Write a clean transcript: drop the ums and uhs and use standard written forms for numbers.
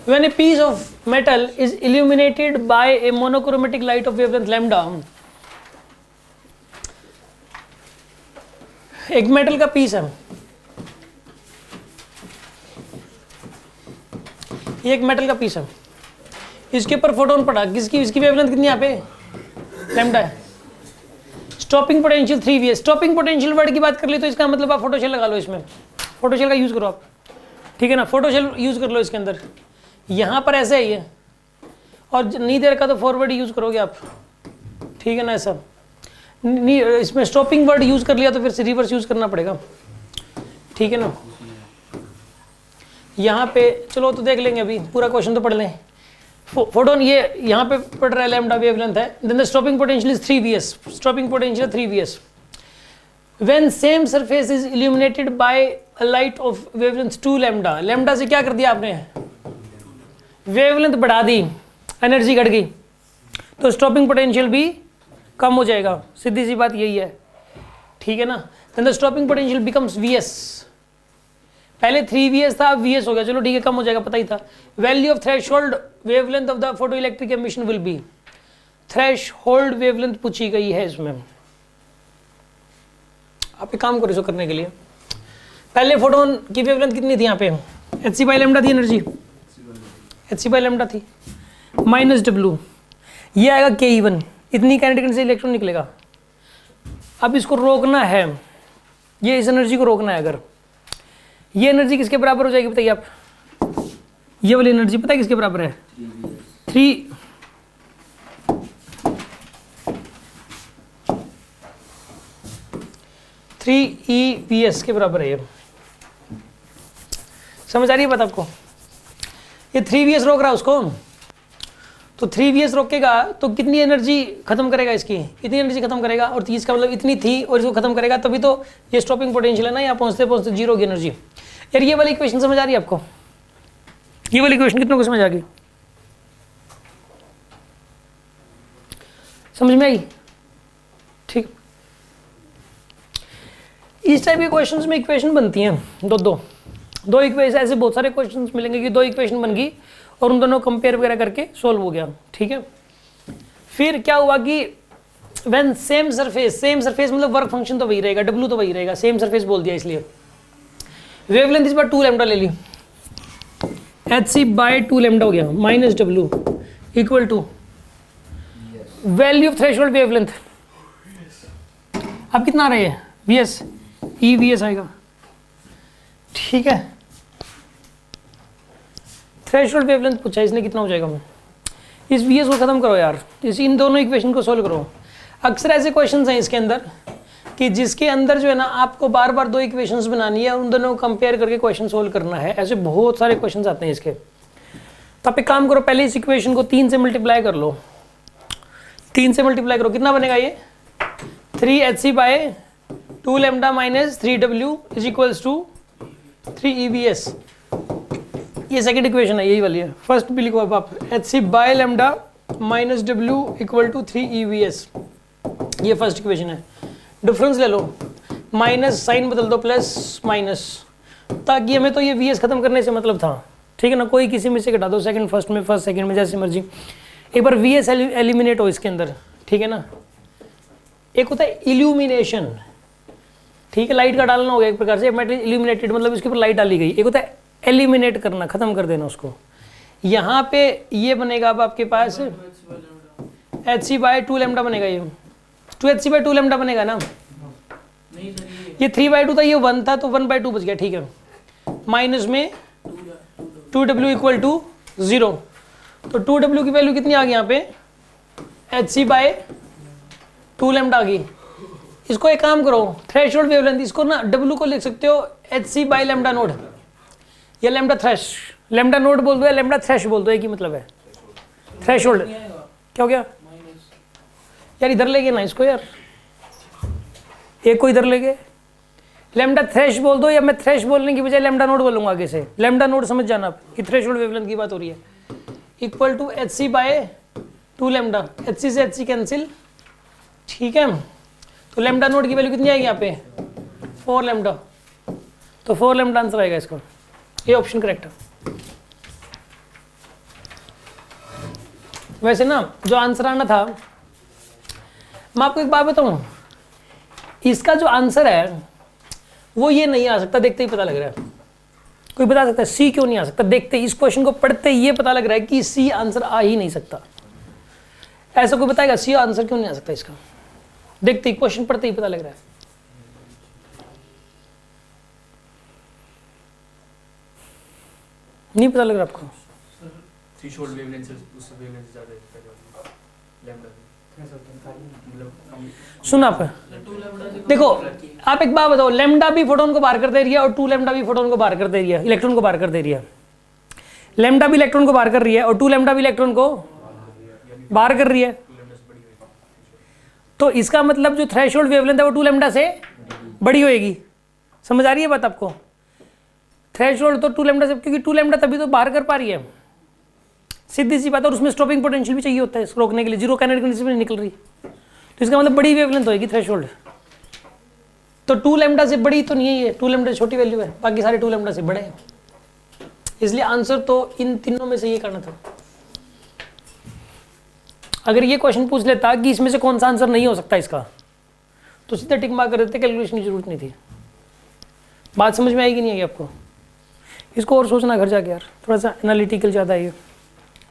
When a piece of metal is illuminated by a monochromatic light of wavelength lambda, एक metal का piece है, ये एक metal का पीस है, इसके ऊपर फोटोन पड़ा, किसकी, इसकी वेवलेंथ कितनी यहाँ पे लैम्डा है। Stopping potential 3Vs। Stopping potential word की बात कर ली तो इसका मतलब आप फोटोशेल लगा लो, इसमें फोटोशेल का यूज करो आप, ठीक है ना, फोटोशेल यूज कर लो इसके अंदर। यहाँ पर ऐसे ही है और नहीं दे रखा तो फॉरवर्ड यूज करोगे आप, ठीक है ना, ऐसा नहीं, इसमें स्टॉपिंग वर्ड यूज कर लिया तो फिर रिवर्स यूज करना पड़ेगा, ठीक है ना। यहाँ पे चलो तो देख लेंगे, अभी पूरा क्वेश्चन तो पढ़ लें। फोटोन ये यहाँ पे पढ़ रहा है लैम्डा वेवलेंथ है, then the stopping potential is 3Vs, stopping potential 3Vs। When same surface is illuminated by a light of wavelength 2 lambda, lambda से क्या कर दिया आपने, वेवलेंथ बढ़ा दी, एनर्जी घट गई, तो स्टॉपिंग पोटेंशियल भी कम हो जाएगा, सीधी सी बात यही है, ठीक है ना। Then the stopping potential becomes Vs, पहले 3Vs था, अब Vs हो गया, चलो ठीक है, कम हो जाएगा, पता ही था। Value of threshold wavelength of the photo electric emission will be, threshold wavelength पूछी गई है इसमें। आप एक काम करो इसको करने के लिए, पहले फोटोन की वेवलेंथ कितनी थी यहाँ पे, hc बाई लैम्डा थी एनर्जी, hc बाई लैम्डा थी, माइनस W, ये आएगा ke1, इतनी काइनेटिक से इलेक्ट्रॉन निकलेगा। अब इसको रोकना है, ये इस एनर्जी को रोकना है, अगर ये एनर्जी किसके बराबर हो जाएगी बताइए आप, ये वाली एनर्जी पता है किसके बराबर है, 3eVs के बराबर है। ये समझ आ रही है बात आपको, ये 3Vs रोक रहा है उसको, तो 3Vs रोकेगा तो कितनी एनर्जी खत्म करेगा, इसकी इतनी एनर्जी खत्म करेगा, और इसका मतलब इतनी थी और इसको खत्म करेगा, तभी तो ये स्टॉपिंग पोटेंशियल है ना, यहाँ पहुँचते पहुँचते जीरो की एनर्जी। यार ये वाली इक्वेशन समझ आ रही है आपको, ये वाली इक्वेशन कितनों को समझ आ गई, समझ में आई, ठीक। इस टाइप के क्वेश्चंस में इक्वेशन बनती हैं दो इक्वेशन, ऐसे बहुत सारे क्वेश्चंस मिलेंगे कि 2 इक्वेशन बन गई और उन दोनों कंपेयर वगैरह करके सोल्व हो गया, ठीक है। फिर क्या हुआ कि व्हेन सेम सरफेस मतलब वर्क फंक्शन तो वही रहेगा, W तो वही रहेगा, सेम सरफेस बोल दिया इसलिए। वेवलेंथ इस बार 2 लैम्डा ले ली, hc बाय 2 लैम्डा हो गया, minus W equal to value of threshold wavelength, अब कितना आ रहा है Vs, eVs आएगा, ठीक है। थ्रेशोल्ड वेवलेंथ पूछा इसने, कितना हो जाएगा, इस Vs को खत्म करो यार, इन दोनों इक्वेशन को सोल्व करो। अक्सर ऐसे क्वेश्चंस हैं इसके अंदर कि जिसके अंदर जो है ना आपको बार बार 2 इक्वेशंस बनानी है, उन दोनों को कंपेयर करके क्वेश्चन सोल्व करना है, ऐसे बहुत सारे क्वेश्चंस आते हैं इसके। तो आप एक काम करो, पहले इस इक्वेशन को 3 से मल्टीप्लाई कर लो, 3 से मल्टीप्लाई करो, कितना बनेगा ये 3hc by 2 lambda minus 3w is equals to 3eVs। ये सेकंड इक्वेशन है, यही वाली है। फर्स्ट भी लिखो अब आप, hc by lambda minus w equal to 3eVs, ये फर्स्ट इक्वेशन है। डिफरेंस ले लो, माइनस साइन बदल दो, प्लस माइनस, ताकि हमें तो ये Vs खत्म करने से मतलब था, ठीक है ना, कोई किसी में से घटा दो, सेकंड फर्स्ट में, फर्स्ट सेकंड में, जैसे मर्जी। एक बार Vs एलिमिनेट हो इसके अंदर, ठीक है ना। एक होता है इल्यूमिनेशन, ठीक है, लाइट का डालना हो गया एक प्रकार से, मेटल इल्यूमिनेटेड मतलब इसके ऊपर लाइट डाली गई। एक होता है एलिमिनेट करना, खत्म कर देना उसको। यहाँ पे ये बनेगा अब आपके पास hc बाय 2 लैम्डा बनेगा, ये 2hc बाय 2 लैम्डा बनेगा ना, ये 3/2 था, ये 1 था, तो 1/2 बच गया, ठीक है। माइनस में 2w इक्वल टू 0, तो 2w की वैल्यू कितनी आ गई यहाँ पे, hc बाय 2 लैम्डा आ गई। इसको एक काम करो, थ्रेशोल्ड वेवलेंथ, इसको ना w को लिख सकते हो hc बाय लैम्डा नोड, या लैम्डा थ्रेश, लैम्डा नोड बोल दो या लैम्डा थ्रेश बोल दो, एक ही मतलब है। थ्रेशोल्ड क्या हो गया यार, इधर ले गए ना इसको यार, एक को इधर ले गए, लैम्डा थ्रेश बोल दो, या मैं थ्रेश बोलने की बजाय लैम्डा नोड बोलूंगा आगे से। लैम्डा नोड समझ जाना आप कि थ्रेशोल्ड वेवलेंथ की बात हो रही है। Equal to hc by 2 lambda, hc से hc कैंसिल, ठीक है। तो लैम्डा नोड की वैल्यू कितनी आएगी यहाँ पे 4 लैम्डा, तो 4 लैम्डा आंसर आएगा इसका, ये ऑप्शन करेक्ट है। वैसे ना जो आंसर आना था, मैं आपको एक बात बताऊं, इसका जो आंसर है वो ये नहीं आ सकता, देखते ही पता लग रहा है। कोई बता सकता है सी क्यों नहीं आ सकता? देखते ही, इस क्वेश्चन को पढ़ते ही ये पता लग रहा है कि सी आंसर आ ही नहीं सकता। ऐसा कोई बताएगा सी आंसर क्यों नहीं आ सकता इसका? देखते ही, क्वेश्चन पढ़ते ही पता लग रहा है। नहीं पता लग रहा आपको? थ्रेशोल्ड वेवलेंथ से उस वेवलेंथ से ज्यादा है लैम्डा। सुन आप देखो, आप एक बात बताओ, लैम्डा भी फोटोन को बाहर कर दे रही है और 2 लैम्डा भी फोटोन को बाहर कर दे रही है, इलेक्ट्रॉन को बाहर कर दे रही है। लैम्डा भी इलेक्ट्रॉन को बाहर कर रही है और 2 लैम्डा भी इलेक्ट्रॉन को बाहर कर रही है। तो इसका मतलब जो थ्रेशोल्ड वेवलेंथ है वो 2 लैम्डा से बड़ी होएगी। समझ आ रही है बात आपको? थ्रेशोल्ड तो 2 लैम्डा से, क्योंकि 2 लैम्डा तभी तो बाहर कर पा रही है, सीधी सी बात। और उसमें स्टॉपिंग पोटेंशियल भी चाहिए होता है इसको रोकने के लिए, जीरो काइनेटिक एनर्जी नहीं निकल रही, तो इसका मतलब बड़ी वेवलेंथ होएगी थ्रेशोल्ड। तो 2 लैम्डा से बड़ी तो नहीं है ये, 2 लैम्डा छोटी वैल्यू है, बाकी सारे 2 लैम्डा से बड़े हैं। इसलिए आंसर तो इन तीनों में से ये करना था। अगर ये क्वेश्चन पूछ लेता कि इसमें से कौन सा आंसर नहीं हो सकता इसका, तो सीधा टिक मार्क कर देते, कैलकुलेशन की जरूरत नहीं थी। बात समझ में आएगी नहीं आएगी आपको? इसको और सोचना घर जाके यार, थोड़ा सा एनालिटिकल ज़्यादा है ये।